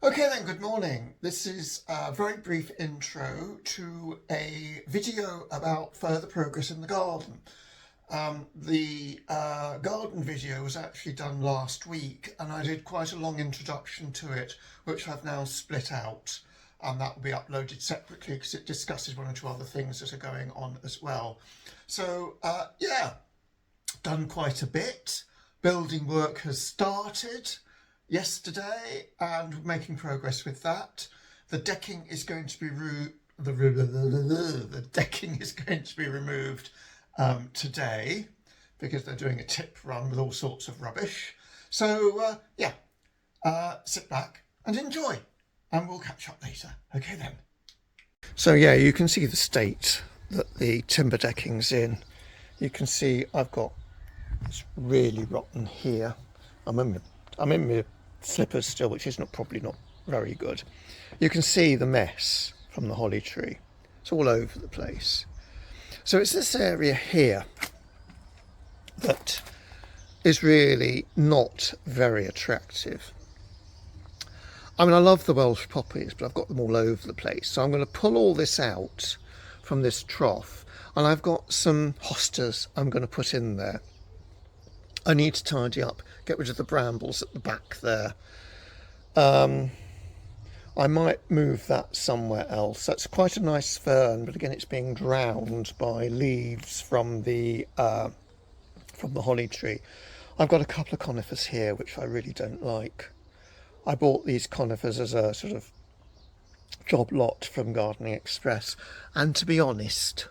Okay then, good morning. This is a very brief intro to a video about further progress in the garden. The garden video was actually done last week and I did quite a long introduction to it, which I've now split out, and that will be uploaded separately because it discusses one or two other things that are going on as well. So yeah, done quite a bit. Building work has started yesterday and we're making progress with that. The decking is going to be the decking is going to be removed today because they're doing a tip run with all sorts of rubbish. So yeah, sit back and enjoy, and we'll catch up later. Okay then. So yeah, you can see the state that the timber decking's in. You can see I've got, it's really rotten here. I'm in my slippers still, which is probably not very good. You can see the mess from the holly tree. It's all over the place. So it's this area here that is really not very attractive. I mean, I love the Welsh poppies, but I've got them all over the place. So I'm going to pull all this out from this trough, and I've got some hostas I'm going to put in there. I need to tidy up, get rid of the brambles at the back there. I might move that somewhere else. That's quite a nice fern, but again, it's being drowned by leaves from the holly tree. I've got a couple of conifers here, which I really don't like. I bought these conifers as a sort of job lot from Gardening Express, and to be honest,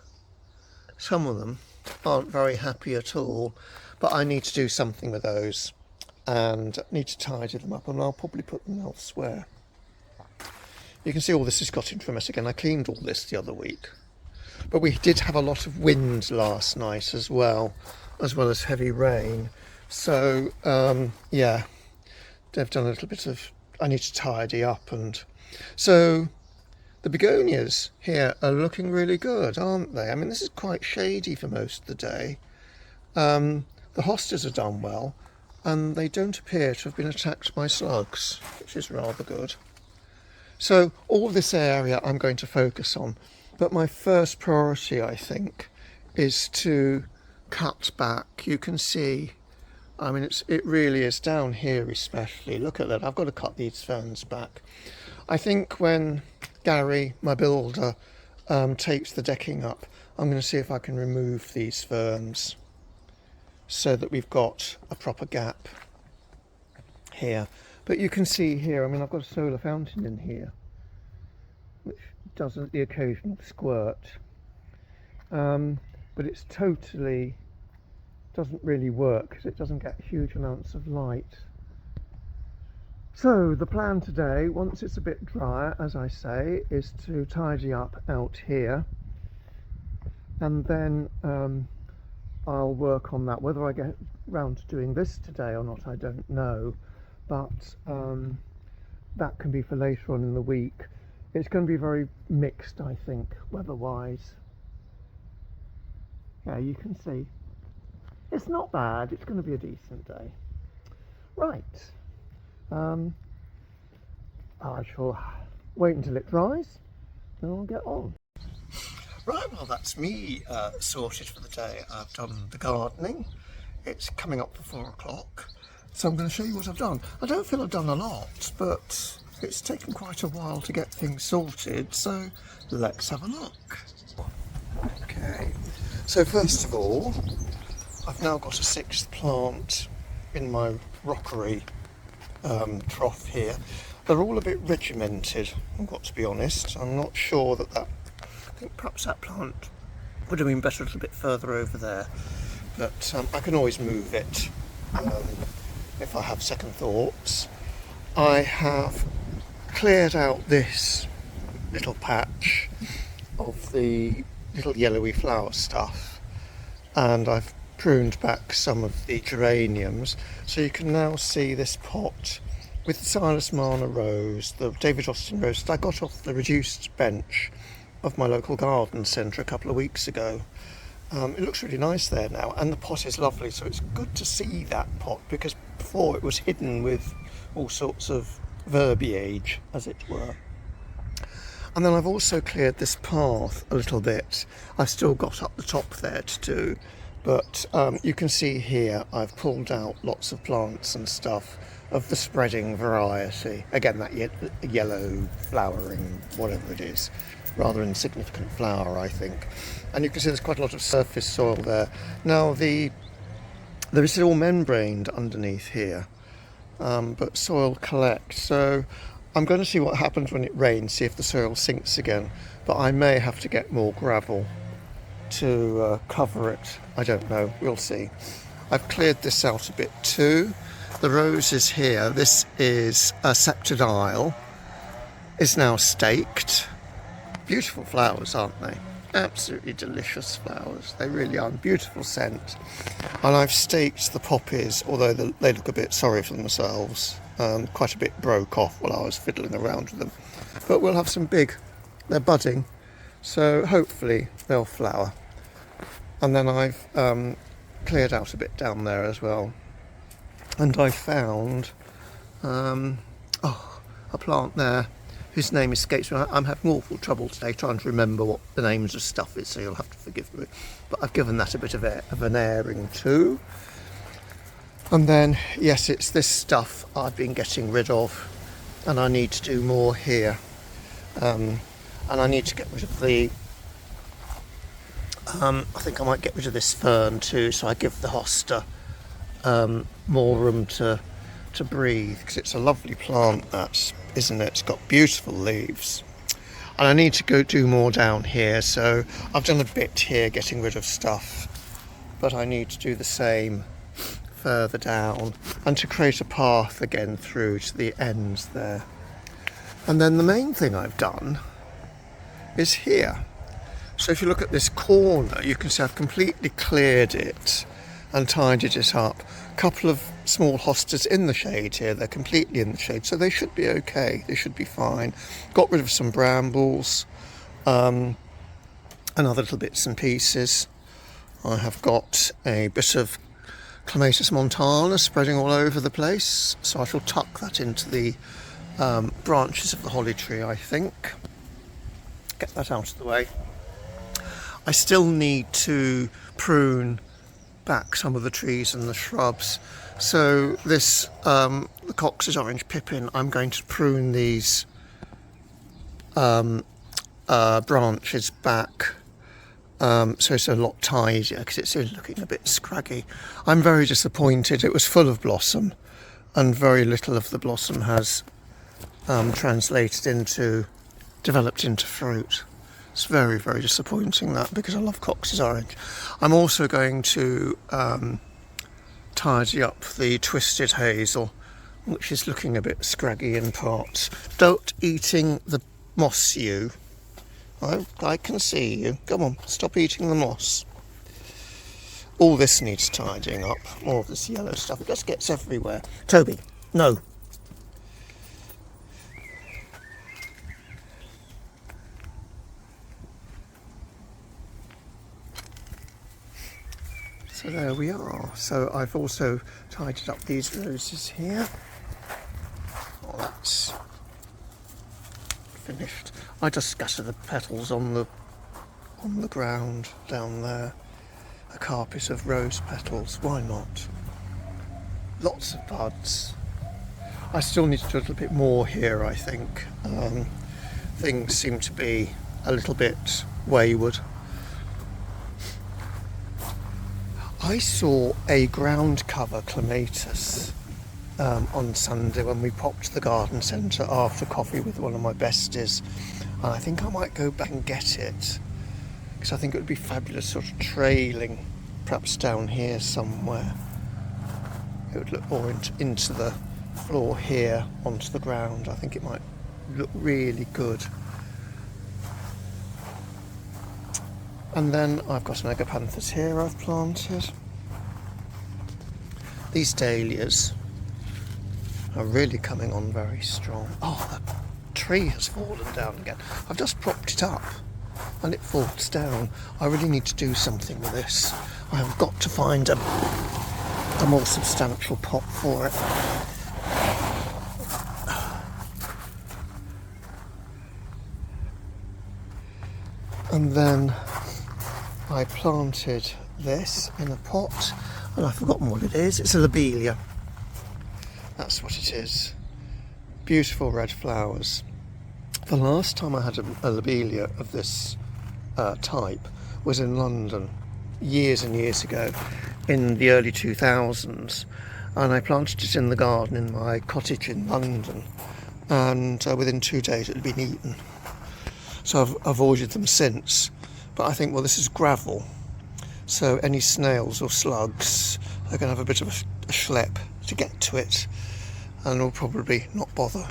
some of them aren't very happy at all. But I need to do something with those and need to tidy them up, and I'll probably put them elsewhere. You can see all this has got into a mess again. I cleaned all this the other week, but we did have a lot of wind last night as well as heavy rain. So yeah, they've done a little bit of, I need to tidy up. And so the begonias here are looking really good, aren't they? I mean, this is quite shady for most of the day. The hostas are done well, and they don't appear to have been attacked by slugs, which is rather good. So all this area I'm going to focus on, but my first priority, I think, is to cut back. You can see, I mean, it really is down here especially. Look at that, I've got to cut these ferns back. I think when Gary, my builder, takes the decking up, I'm going to see if I can remove these ferns, so that we've got a proper gap here. But you can see here, I mean, I've got a solar fountain in here which does the occasional squirt, but it's totally doesn't really work because it doesn't get huge amounts of light. So the plan today, once it's a bit drier, as I say, is to tidy up out here, and then I'll work on that. Whether I get round to doing this today or not, I don't know, but that can be for later on in the week. It's going to be very mixed, I think, weather-wise. Yeah, you can see. It's not bad. It's going to be a decent day. Right. I shall wait until it dries, then I'll get on. Right, well, that's me sorted for the day. I've done the gardening. It's coming up for 4 o'clock, so I'm going to show you what I've done. I don't feel I've done a lot, but it's taken quite a while to get things sorted, so let's have a look. Okay, so first of all, I've now got a 6th plant in my rockery trough here. They're all a bit regimented, I've got to be honest. I'm not sure that I think perhaps that plant would have been better a little bit further over there, but I can always move it if I have second thoughts. I have cleared out this little patch of the little yellowy flower stuff, and I've pruned back some of the geraniums, so you can now see this pot with the Silas Marner rose, the David Austin rose that I got off the reduced bench of my local garden centre a couple of weeks ago. It looks really nice there now, and the pot is lovely, so it's good to see that pot, because before it was hidden with all sorts of verbiage, as it were. And then I've also cleared this path a little bit. I've still got up the top there to do, but you can see here I've pulled out lots of plants and stuff of the spreading variety. Again, that yellow flowering, whatever it is, rather insignificant flower, I think. And you can see there's quite a lot of surface soil there. Now there is all membraned underneath here, but soil collects. So I'm going to see what happens when it rains, see if the soil sinks again, but I may have to get more gravel to cover it. I don't know, we'll see. I've cleared this out a bit too. The roses here, this is a septidile, is now staked. Beautiful flowers, aren't they? Absolutely delicious flowers. They really are. Beautiful scent. And I've staked the poppies, although they look a bit sorry for themselves. Quite a bit broke off while I was fiddling around with them. But we'll have some they're budding, so hopefully they'll flower. And then I've cleared out a bit down there as well. And I found a plant there whose name escapes me. I'm having awful trouble today trying to remember what the names of stuff is, so you'll have to forgive me. But I've given that a bit of an airing too. And then, yes, it's this stuff I've been getting rid of, and I need to do more here. And I need to get rid of I think I might get rid of this fern too, so I give the hosta more room to breathe, because it's a lovely plant, isn't it? It's got beautiful leaves. And I need to go do more down here, so I've done a bit here getting rid of stuff, but I need to do the same further down and to create a path again through to the ends there. And then the main thing I've done is here. So if you look at this corner, you can see I've completely cleared it and tidied it up. A couple of small hostas in the shade here, they're completely in the shade, so they should be okay, they should be fine. Got rid of some brambles and other little bits and pieces. I have got a bit of Clematis montana spreading all over the place, so I shall tuck that into the branches of the holly tree, I think. Get that out of the way. I still need to prune back some of the trees and the shrubs. So this, the Cox's orange pippin, I'm going to prune these branches back. So it's a lot tidier, because it's looking a bit scraggy. I'm very disappointed. It was full of blossom, and very little of the blossom has developed into fruit. It's very, very disappointing, that, because I love Cox's orange. I'm also going to tidy up the twisted hazel, which is looking a bit scraggy in parts. Don't eating the moss, you. I can see you. Come on, stop eating the moss. All this needs tidying up. All of this yellow stuff. It just gets everywhere. Toby, no. So there we are. So I've also tidied up these roses here. Oh, that's finished. I just scatter the petals on the ground down there. A carpet of rose petals, why not? Lots of buds. I still need to do a little bit more here, I think. Things seem to be a little bit wayward. I saw a ground cover clematis on Sunday when we popped to the garden centre after coffee with one of my besties, and I think I might go back and get it, because I think it would be fabulous, sort of trailing perhaps down here somewhere. It would look more into the floor here onto the ground. I think it might look really good. And then I've got some agapanthus here I've planted. These dahlias are really coming on very strong. Oh, the tree has fallen down again. I've just propped it up and it falls down. I really need to do something with this. I have got to find a more substantial pot for it. And then I planted this in a pot, and I've forgotten what it is. It's a lobelia. That's what it is. Beautiful red flowers. The last time I had a lobelia of this type was in London years and years ago in the early 2000s, and I planted it in the garden in my cottage in London, and within 2 days it had been eaten. So I've avoided them since, but I think, well, this is gravel, so any snails or slugs are going to have a bit of a schlep to get to it, and will probably not bother.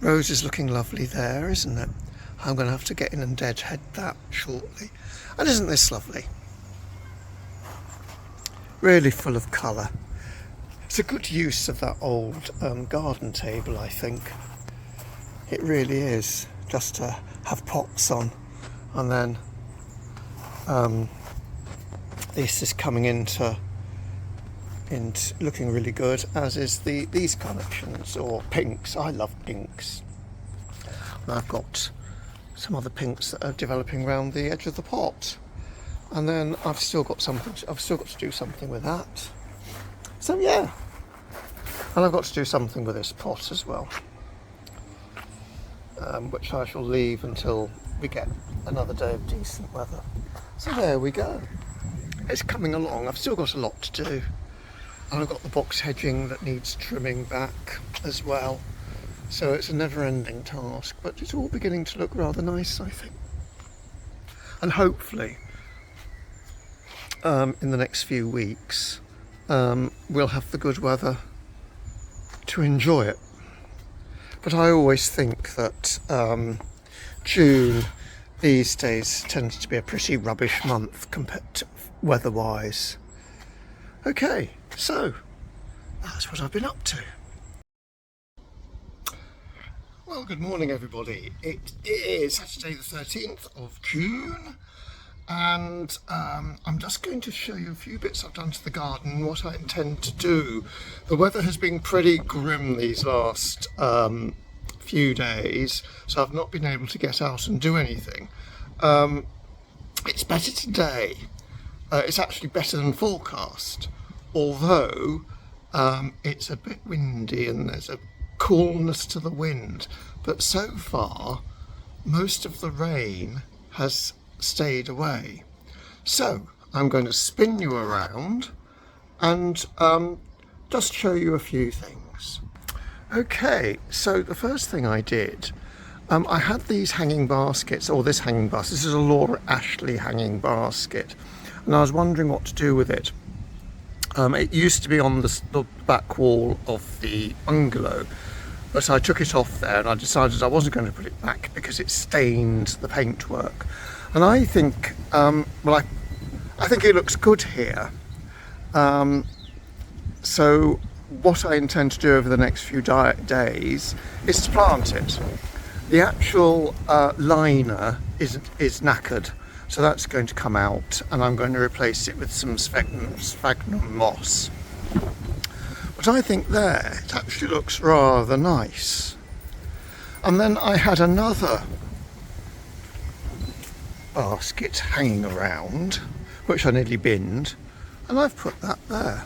Rose is looking lovely there, isn't it? I'm going to have to get in and deadhead that shortly. And isn't this lovely? Really full of colour. It's a good use of that old garden table, I think. It really is, just to have pots on. And then this is coming into looking really good, as is these collections, or pinks. I love pinks. And I've got some other pinks that are developing around the edge of the pot, and then I've still got to do something with that. So yeah, and I've got to do something with this pot as well, which I shall leave until we get another day of decent weather. So there we go. It's coming along. I've still got a lot to do. And I've got the box hedging that needs trimming back as well. So it's a never-ending task, but it's all beginning to look rather nice, I think. And hopefully, in the next few weeks, we'll have the good weather to enjoy it. But I always think that June these days tends to be a pretty rubbish month compared to weather-wise. Okay, so that's what I've been up to. Well, good morning everybody. It is Saturday the 13th of June, and I'm just going to show you a few bits I've done to the garden and what I intend to do. The weather has been pretty grim these last few days, so I've not been able to get out and do anything. It's better today. It's actually better than forecast, although it's a bit windy and there's a coolness to the wind, but so far most of the rain has stayed away. So I'm going to spin you around and just show you a few things. Okay, so the first thing I did, I had these hanging baskets, or this hanging basket. This is a Laura Ashley hanging basket, and I was wondering what to do with it. It used to be on the back wall of the bungalow, but I took it off there and I decided I wasn't going to put it back because it stained the paintwork. And I think, I think it looks good here. So what I intend to do over the next few days is to plant it. The actual liner is knackered, so that's going to come out, and I'm going to replace it with some sphagnum moss. But I think there it actually looks rather nice. And then I had another basket hanging around, which I nearly binned, and I've put that there.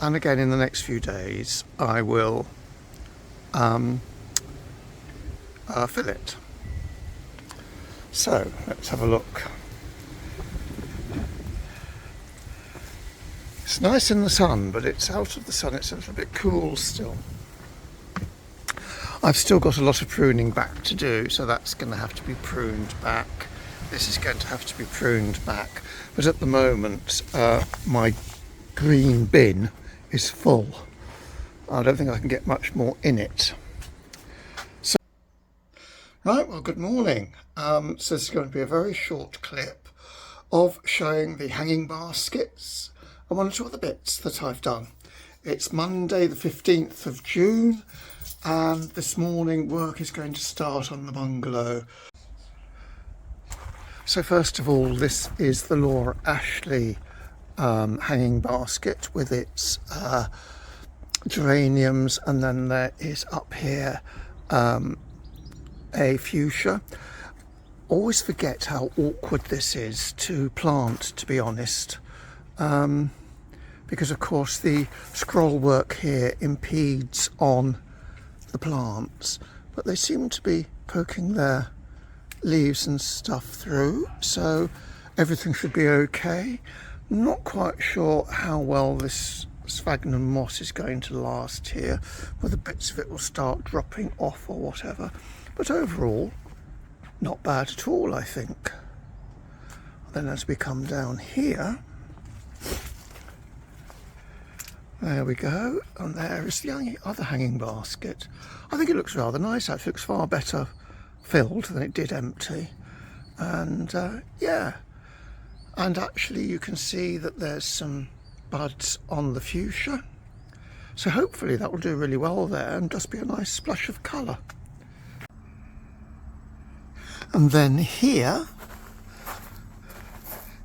And again, in the next few days I will fill it. So let's have a look. It's nice in the sun, but it's out of the sun, it's a little bit cool still. I've still got a lot of pruning back to do, so that's going to have to be pruned back. This is going to have to be pruned back, but at the moment my green bin is full. I don't think I can get much more in it. So, right, well, good morning. So this is going to be a very short clip of showing the hanging baskets and one or two other bits that I've done. It's Monday the 15th of June, and this morning work is going to start on the bungalow. So first of all, this is the Laura Ashley hanging basket with its geraniums, and then there is up here a fuchsia. Always forget how awkward this is to plant, to be honest, because of course the scroll work here impedes on the plants, but they seem to be poking their leaves and stuff through, so everything should be okay. Not quite sure how well this sphagnum moss is going to last here, whether bits of it will start dropping off or whatever, but overall not bad at all, I think. Then as we come down here, there we go, and there is the other hanging basket. I think it looks rather nice, actually. It looks far better filled than it did empty, and yeah, and actually you can see that there's some buds on the fuchsia, so hopefully that will do really well there and just be a nice splash of colour. And then here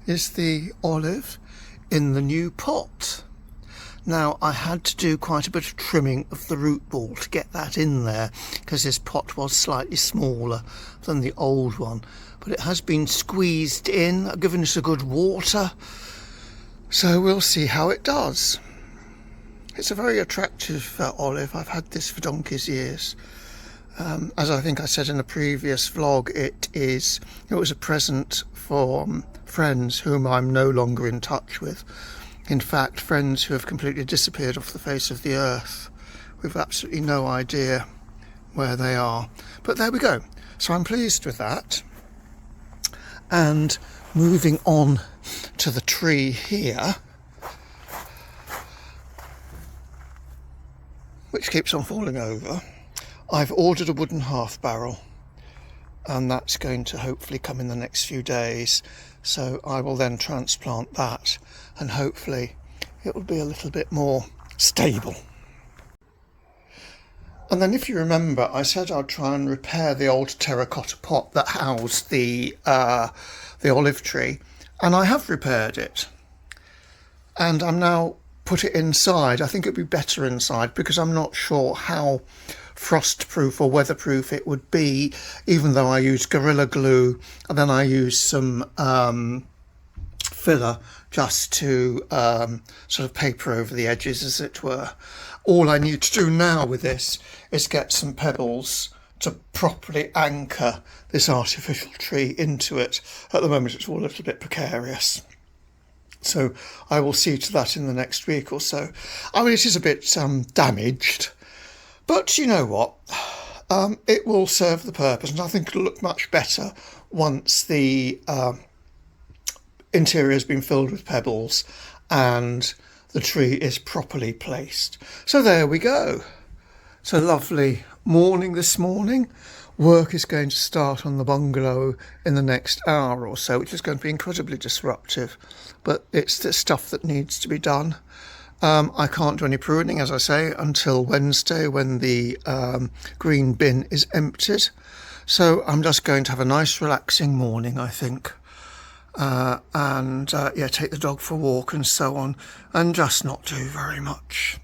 is the olive in the new pot. Now I had to do quite a bit of trimming of the root ball to get that in there, because this pot was slightly smaller than the old one, but it has been squeezed in. I've given it a good water, so we'll see how it does. It's a very attractive olive. I've had this for donkey's years. As I think I said in a previous vlog, it was a present for friends whom I'm no longer in touch with. In fact, friends who have completely disappeared off the face of the earth. We've absolutely no idea where they are. But there we go. So I'm pleased with that. And moving on to the tree here, which keeps on falling over, I've ordered a wooden half barrel, and that's going to hopefully come in the next few days. So I will then transplant that, and hopefully it will be a little bit more stable. And then, if you remember, I said I'd try and repair the old terracotta pot that housed the olive tree, and I have repaired it. And I'm now put it inside. I think it'd be better inside, because I'm not sure how frost-proof or weatherproof it would be, even though I use Gorilla Glue, and then I use some filler just to sort of paper over the edges, as it were. All I need to do now with this is get some pebbles to properly anchor this artificial tree into it. At the moment it's all a little bit precarious, so I will see to that in the next week or so. I mean, it is a bit damaged, but you know what, it will serve the purpose, and I think it'll look much better once the interior has been filled with pebbles and the tree is properly placed. So there we go. It's a lovely morning this morning. Work is going to start on the bungalow in the next hour or so, which is going to be incredibly disruptive, but it's the stuff that needs to be done. I can't do any pruning, as I say, until Wednesday, when the green bin is emptied. So I'm just going to have a nice relaxing morning, I think. Yeah, take the dog for a walk and so on, and just not do very much.